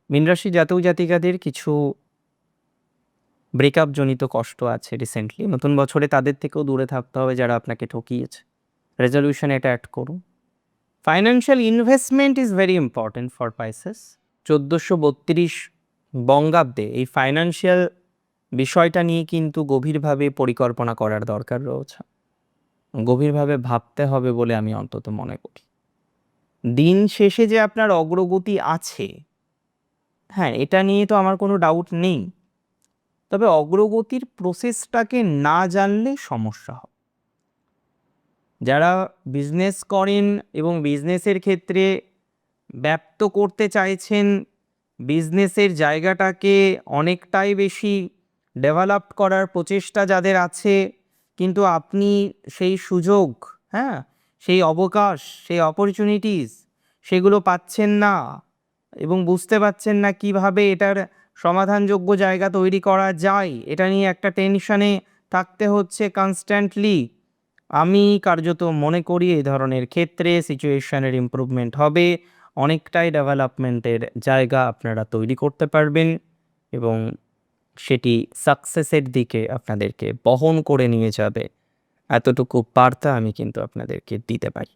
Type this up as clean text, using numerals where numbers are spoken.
মীন রাশি জাতক জাতিকাদের কিছু ব্রেকআপ জনিত কষ্ট আছে রিসেন্টলি। নতুন বছরে তাদের থেকেও দূরে থাকতে হবে যারা আপনাকে ঠকিয়েছে। রেজলিউশন এটা অ্যাড করুন। Financial investment is very important for Pisces. 1432 বঙ্গাব্দে এই ফাইন্যান্সিয়াল বিষয়টা নিয়ে কিন্তু গভীরভাবে পরিকল্পনা করার দরকার রয়েছে। গভীরভাবে ভাবতে হবে বলে আমি অন্তত মনে করি। দিন শেষে যে আপনার অগ্রগতি আছে, হ্যাঁ, এটা নিয়ে তো আমার কোনো ডাউট নেই। তবে অগ্রগতির প্রসেসটাকে না জানলে সমস্যা হবে। যারা বিজনেস করেন এবং বিজনেসের ক্ষেত্রে ব্যপ্ত করতে চাইছেন, বিজনেসের জায়গাটাকে অনেকটাই বেশি ডেভেলপ করার প্রচেষ্টা যাদের আছে, কিন্তু আপনি সেই সুযোগ, হ্যাঁ, সেই অবকাশ, সেই অপরচুনিটিস সেগুলো পাচ্ছেন না এবং বুঝতে পারছেন না কিভাবে এটার সমাধানযোগ্য জায়গা তৈরি করা যায়, এটা নিয়ে একটা টেনশনে থাকতে হচ্ছে কনস্ট্যান্টলি। আমি কার্যত মনে করি এই ধরনের ক্ষেত্রে সিচুয়েশনের ইমপ্রুভমেন্ট হবে, অনেকটাই ডেভেলপমেন্টের জায়গা আপনারা তৈরি করতে পারবেন এবং সেটি সাকসেসের দিকে আপনাদেরকে বহন করে নিয়ে যাবে। এতটুকু বার্তা আমি কিন্তু আপনাদেরকে দিতে পারি।